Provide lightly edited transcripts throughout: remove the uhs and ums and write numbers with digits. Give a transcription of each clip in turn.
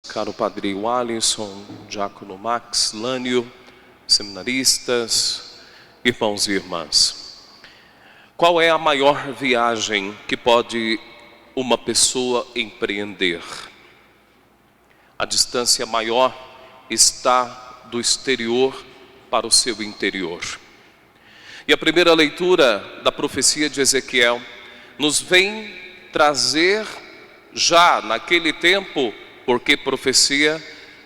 Caro Padre Alisson, Diácono Max, Lânio, seminaristas, irmãos e irmãs. Qual é a maior viagem que pode uma pessoa empreender? A distância maior está do exterior para o seu interior. E a primeira leitura da profecia de Ezequiel nos vem trazer já naquele tempo, porque profecia,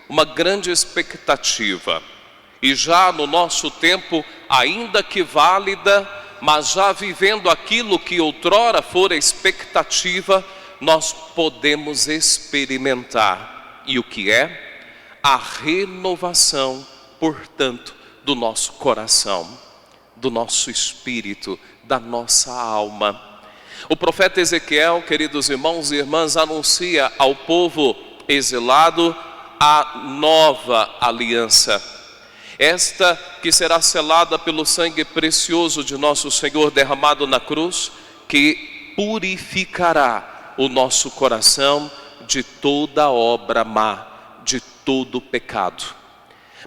uma grande expectativa. E já no nosso tempo, ainda que válida, mas já vivendo aquilo que outrora fora expectativa, nós podemos experimentar. E o que é? A renovação, portanto, do nosso coração, do nosso espírito, da nossa alma. O profeta Ezequiel, queridos irmãos e irmãs, anuncia ao povo exilado a nova aliança, esta que será selada pelo sangue precioso de nosso Senhor derramado na cruz, que purificará o nosso coração de toda obra má, de todo pecado.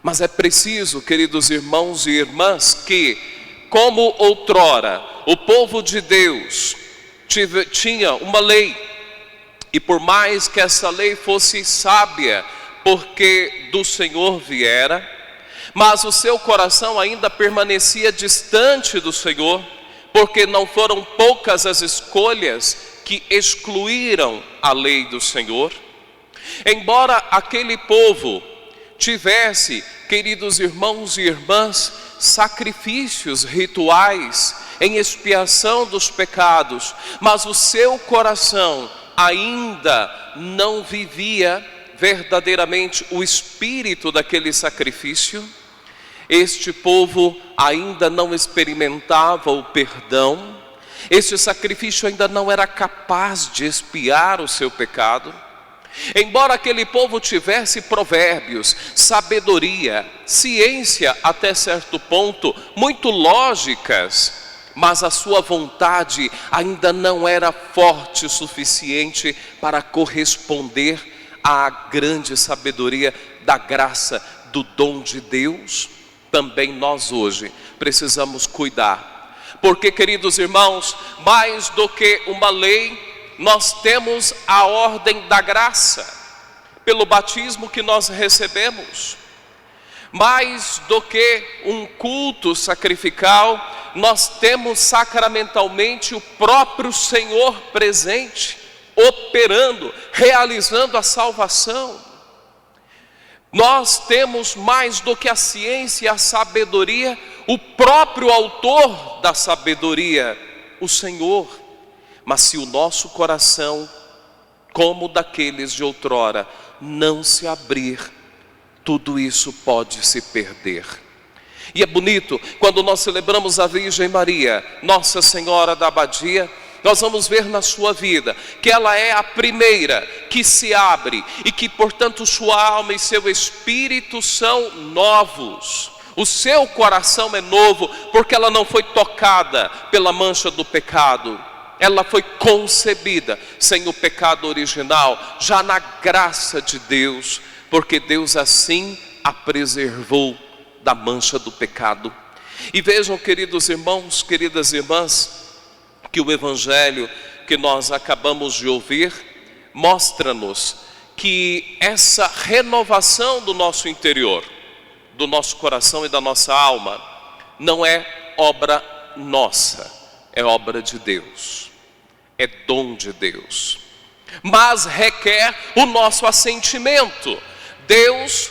Mas é preciso, queridos irmãos e irmãs, que, como outrora o povo de Deus tinha uma lei, e por mais que essa lei fosse sábia, porque do Senhor viera, mas o seu coração ainda permanecia distante do Senhor, porque não foram poucas as escolhas que excluíram a lei do Senhor. Embora aquele povo tivesse, queridos irmãos e irmãs, sacrifícios rituais em expiação dos pecados, mas o seu coração ainda não vivia verdadeiramente o espírito daquele sacrifício. Este povo ainda não experimentava o perdão, este sacrifício ainda não era capaz de expiar o seu pecado. Embora aquele povo tivesse provérbios, sabedoria, ciência até certo ponto, muito lógicas, mas a sua vontade ainda não era forte o suficiente para corresponder à grande sabedoria da graça, do dom de Deus. Também nós hoje precisamos cuidar, porque, queridos irmãos, mais do que uma lei, nós temos a ordem da graça, pelo batismo que nós recebemos. Mais do que um culto sacrificial, nós temos sacramentalmente o próprio Senhor presente, operando, realizando a salvação. Nós temos mais do que a ciência e a sabedoria, o próprio autor da sabedoria, o Senhor. Mas se o nosso coração, como daqueles de outrora, não se abrir, tudo isso pode se perder. E é bonito, quando nós celebramos a Virgem Maria, Nossa Senhora da Abadia, nós vamos ver na sua vida que ela é a primeira que se abre e que, portanto, sua alma e seu espírito são novos. O seu coração é novo porque ela não foi tocada pela mancha do pecado. Ela foi concebida sem o pecado original, já na graça de Deus, porque Deus assim a preservou da mancha do pecado. E vejam, queridos irmãos, queridas irmãs, que o evangelho que nós acabamos de ouvir mostra-nos que essa renovação do nosso interior, do nosso coração e da nossa alma, não é obra nossa, é obra de Deus, é dom de Deus, mas requer o nosso assentimento. Deus,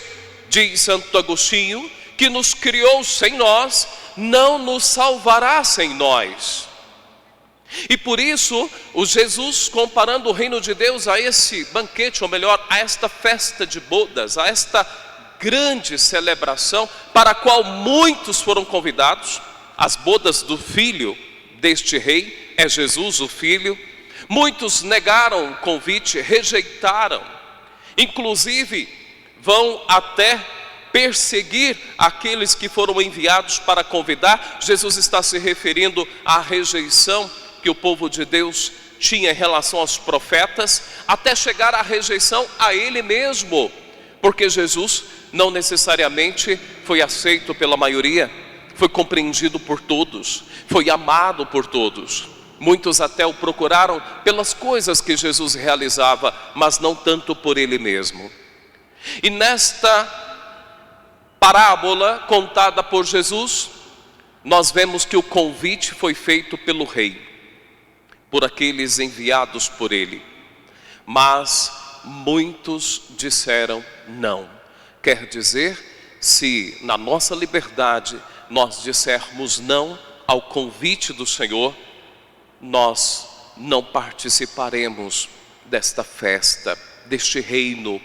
diz Santo Agostinho, que nos criou sem nós, não nos salvará sem nós. E por isso, o Jesus, comparando o reino de Deus a esse banquete, ou melhor, a esta festa de bodas, a esta grande celebração, para a qual muitos foram convidados, as bodas do filho deste rei, é Jesus o filho. Muitos negaram o convite, rejeitaram, inclusive vão até perseguir aqueles que foram enviados para convidar. Jesus está se referindo à rejeição que o povo de Deus tinha em relação aos profetas, até chegar à rejeição a ele mesmo, porque Jesus não necessariamente foi aceito pela maioria, foi compreendido por todos, foi amado por todos. Muitos até o procuraram pelas coisas que Jesus realizava, mas não tanto por ele mesmo. E nesta parábola contada por Jesus, nós vemos que o convite foi feito pelo rei, por aqueles enviados por ele. Mas muitos disseram não. Quer dizer, se na nossa liberdade nós dissermos não ao convite do Senhor, nós não participaremos desta festa, deste reino.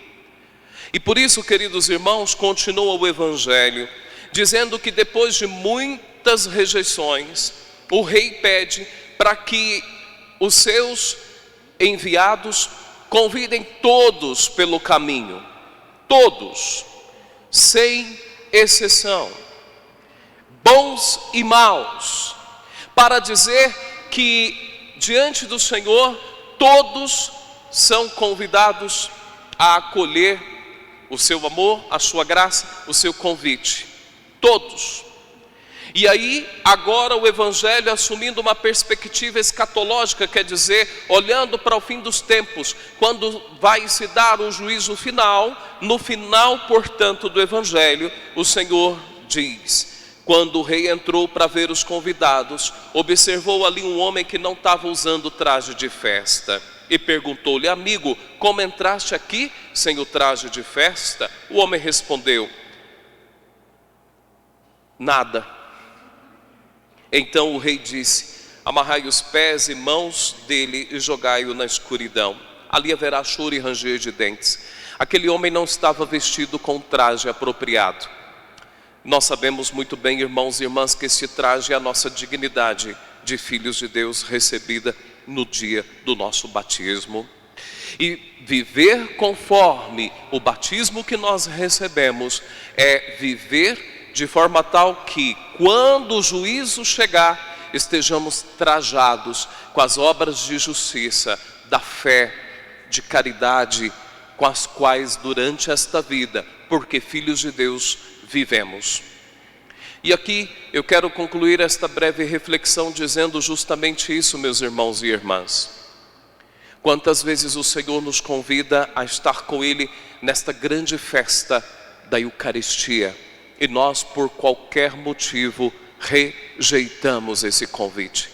E por isso, queridos irmãos, continua o Evangelho, dizendo que depois de muitas rejeições, o rei pede para que os seus enviados convidem todos pelo caminho, todos, sem exceção, bons e maus, para dizer que diante do Senhor todos são convidados a acolher o seu amor, a sua graça, o seu convite, todos. E aí agora o Evangelho assumindo uma perspectiva escatológica, quer dizer, olhando para o fim dos tempos, quando vai se dar o juízo final, no final, portanto, do Evangelho, o Senhor diz: quando o rei entrou para ver os convidados, observou ali um homem que não estava usando traje de festa, e perguntou-lhe: amigo, como entraste aqui sem o traje de festa? O homem respondeu: nada. Então o rei disse: amarrai os pés e mãos dele e jogai-o na escuridão. Ali haverá choro e ranger de dentes. Aquele homem não estava vestido com traje apropriado. Nós sabemos muito bem, irmãos e irmãs, que esse traje é a nossa dignidade de filhos de Deus recebida no dia do nosso batismo. E viver conforme o batismo que nós recebemos é viver de forma tal que, quando o juízo chegar, estejamos trajados com as obras de justiça, da fé, de caridade, com as quais durante esta vida, porque filhos de Deus vivemos. E aqui eu quero concluir esta breve reflexão dizendo justamente isso, meus irmãos e irmãs. Quantas vezes o Senhor nos convida a estar com Ele nesta grande festa da Eucaristia, e nós, por qualquer motivo, rejeitamos esse convite.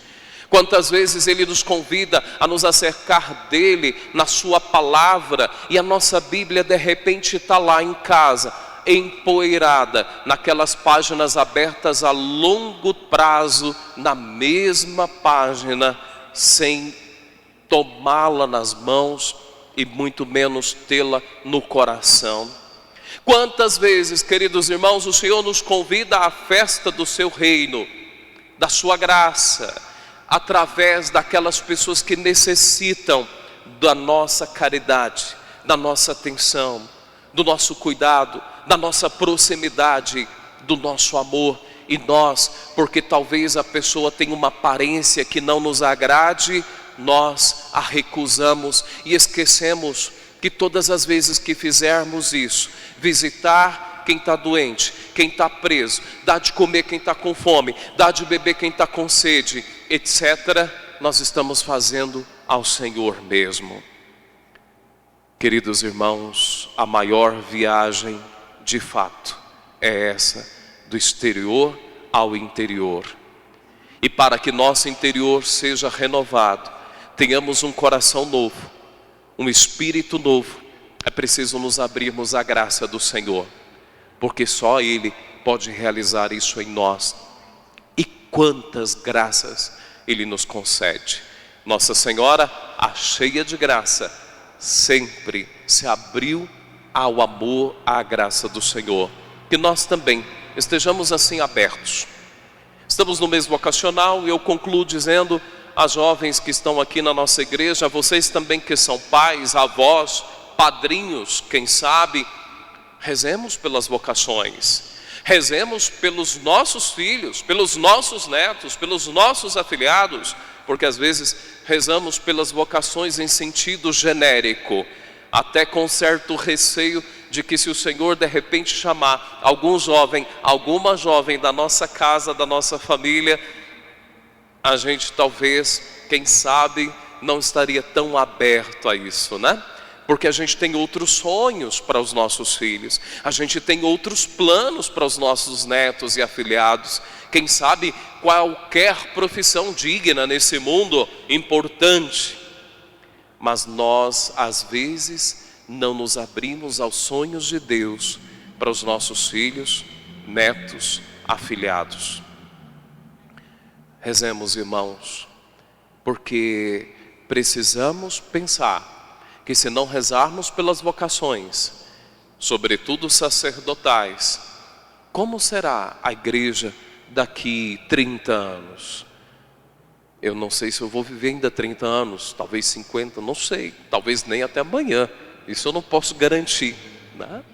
Quantas vezes Ele nos convida a nos acercar dEle na sua palavra, e a nossa Bíblia de repente está lá em casa, empoeirada, naquelas páginas abertas a longo prazo, na mesma página, sem tomá-la nas mãos e muito menos tê-la no coração. Quantas vezes, queridos irmãos, o Senhor nos convida à festa do seu reino, da sua graça, através daquelas pessoas que necessitam da nossa caridade, da nossa atenção, do nosso cuidado, da nossa proximidade, do nosso amor. E nós, porque talvez a pessoa tenha uma aparência que não nos agrade, nós a recusamos e esquecemos que todas as vezes que fizermos isso, visitar quem está doente, quem está preso, dar de comer quem está com fome, dar de beber quem está com sede, etc., nós estamos fazendo ao Senhor mesmo. Queridos irmãos, a maior viagem, de fato, é essa, do exterior ao interior. E para que nosso interior seja renovado, tenhamos um coração novo, um espírito novo, é preciso nos abrirmos à graça do Senhor, porque só Ele pode realizar isso em nós. E quantas graças Ele nos concede. Nossa Senhora, a cheia de graça, sempre se abriu ao amor, à graça do Senhor. Que nós também estejamos assim abertos. Estamos no mês vocacional e eu concluo dizendo às jovens que estão aqui na nossa igreja, vocês também que são pais, avós, padrinhos, quem sabe, rezemos pelas vocações, rezemos pelos nossos filhos, pelos nossos netos, pelos nossos afilhados, porque às vezes rezamos pelas vocações em sentido genérico, até com certo receio de que se o Senhor de repente chamar algum jovem, alguma jovem da nossa casa, da nossa família, a gente talvez, quem sabe, não estaria tão aberto a isso, né? Porque a gente tem outros sonhos para os nossos filhos, a gente tem outros planos para os nossos netos e afilhados. Quem sabe qualquer profissão digna nesse mundo, importante. Mas nós, às vezes, não nos abrimos aos sonhos de Deus para os nossos filhos, netos, afilhados. Rezemos, irmãos, porque precisamos pensar que se não rezarmos pelas vocações, sobretudo sacerdotais, como será a igreja daqui 30 anos? Eu não sei se eu vou viver ainda 30 anos, talvez 50, não sei, talvez nem até amanhã, isso eu não posso garantir, né?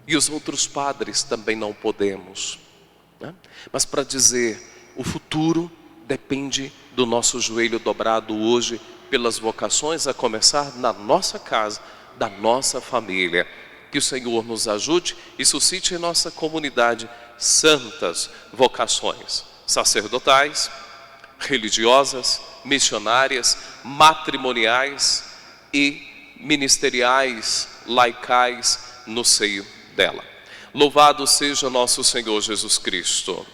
E os outros padres também não podemos, né? Mas para dizer, o futuro depende do nosso joelho dobrado hoje, pelas vocações, a começar na nossa casa, da nossa família. Que o Senhor nos ajude e suscite em nossa comunidade santas vocações, sacerdotais, religiosas, missionárias, matrimoniais e ministeriais, laicais no seio dela. Louvado seja nosso Senhor Jesus Cristo.